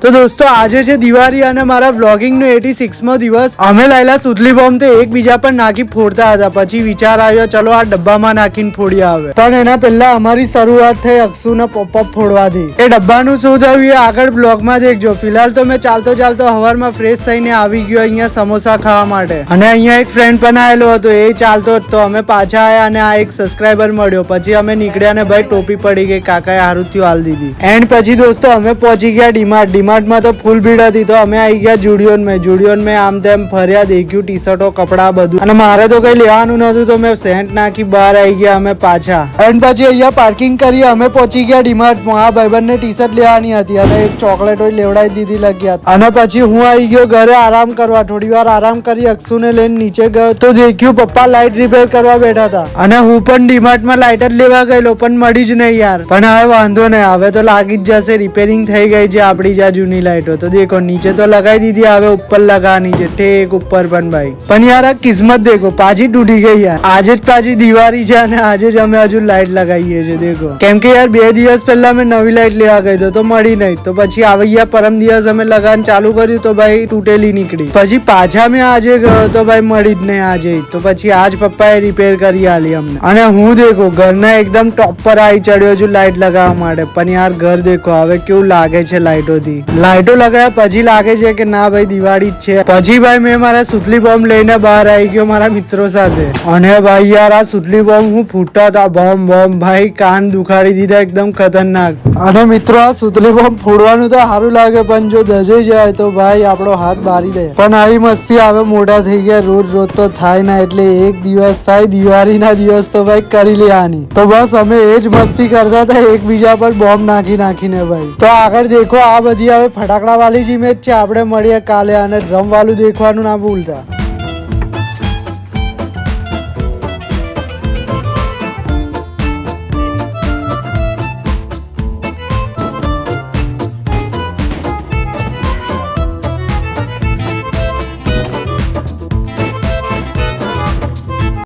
તો દોસ્તો આજે છે દિવાળી અને મારા વ્લોગિંગ નો 86મો દિવસ। અમે લાયેલા સુતલી બોમ્બ તો એકબીજા પર નાખી ફોડતા હતા। પછી વિચાર આવ્યો ચલો આ ડબ્બામાં નાખીને ફોડી આવે, પણ એના પહેલા અમારી શરૂઆત થઈ અક્ષુના પોપઅપ ફોડવાથી। એ ડબ્બાનું શું થયું એ આગળ બ્લોગમાં દેખજો। ફિલહાલ તો મેં ચાલતો ચાલતો હવારમાં ફ્રેશ થઈને આવી ગયો અહીંયા સમોસા ખાવા માટે, અને અહીંયા એક ફ્રેન્ડ પણ આવેલો હતો, એ ચાલતો હતો। અમે પાછા આવ્યા અને આ એક સબસ્ક્રાઇબર મળ્યો। પછી અમે નીકળ્યા ને ભાઈ ટોપી પડી ગઈ, કાકાએ હારુથી હાલ દીધી। એન્ડ પછી દોસ્તો અમે પહોંચી ગયા ડીમાર્ટ। ડીમાર્ટમાં તો ફૂલ ભીડ હતી, તો અમે આવી ગયા જુડિયોન મેં આમ તેમ ફર્યા, દેખ્યું ટી શર્ટો કપડા બધું, અને મારે તો કઈ લેવાનું નતું તો મેં સેન્ટ નાખી બહાર આવી ગયા અમે પાછા। એન્ડ પછી અહીંયા પાર્કિંગ કરી અમે પહોંચી ગયા ડીમાર્ટમાં। આ ભાઈબંધને ટી શર્ટ લેવાની હતી અને એક ચોકલેટ લેવડાવી દીધી લગ્યા, અને પછી હું આવી ગયો ઘરે આરામ કરવા। થોડી વાર આરામ કરી અક્ષુને લઈને નીચે ગયો તો દેખ્યું પપ્પા લાઇટ રિપેર કરવા બેઠા હતા, અને હું પણ ડીમાર્ટમાં લાઇટ જ લેવા ગયેલો પણ મળી જ નહીં યાર। પણ હવે વાંધો નહીં, હવે તો લાગી જ જશે, રિપેરિંગ થઈ ગઈ છે આપડી જ્યાં જૂની લાઇટો। તો દેખો નીચે તો લગાવી દીધી, હવે ઉપર લગાવવાની છે, ઠેક ઉપર પણ ભાઈ। પણ યાર આ કિસ્મત દેખો પાછી તૂટી ગઈ યાર। આજે જ પાછી દિવાળી છે અને આજે જ અમે હજુ લાઇટ લગાવીએ છીએ દેખો, કેમ કે યાર 2 દિવસ પહેલા મેં નવી લાઇટ લેવા ગઈ તો મળી નહીં, તો પછી આવી ગયા પરમ દિવસ અમે લગાવવાનું ચાલુ કર્યું તો ભાઈ તૂટેલી નીકળી। પછી પાછા મેં આજે ગયો તો ભાઈ મળી જ નહીં આજે, તો પછી આજ પપ્પાએ રિપેર કરી આલી અમને। અને હું દેખો ઘરના એકદમ ટોપ પર આવી ચડ્યો છું લાઇટ લગાવવા માટે, પણ યાર ઘર દેખો હવે કેવું લાગે છે લાઇટોથી। લાઇટો લગાવ્યા પછી લાગે છે કે ના ભાઈ દિવાળી જ છે। પછી ભાઈ મેં મારા સુતલી બોમ્બ લઈને બહાર આવી ગયો મારા મિત્રો સાથે, અને ભાઈ યાર આ સુતલી બોમ્બ હું ફૂટતા હતા બોમ્બ ભાઈ કાન દુખાડી દીધા એકદમ ખતરનાક। અને મિત્રો આ સુતલી બોમ્બ ફોડવાનું તો સારું લાગે, પણ જો દજાઈ જાય તો ભાઈ આપણો હાથ બારી દે। પણ આવી મસ્તી હવે મોટા થઈ ગયા, રોજ તો થાય ના, એટલે એક દિવસ થાય દિવાળીના દિવસ તો ભાઈ કરી લેવાની। તો બસ અમે એ જ મસ્તી કરતા હતા એકબીજા પર બોમ્બ નાખીને ભાઈ। તો આગળ દેખો આ બધી હવે ફટાકડા વાળી જ ઇમેજ છે। આપણે મળીએ કાલે, અને ડ્રમ વાળું દેખવાનું ના ભૂલતા।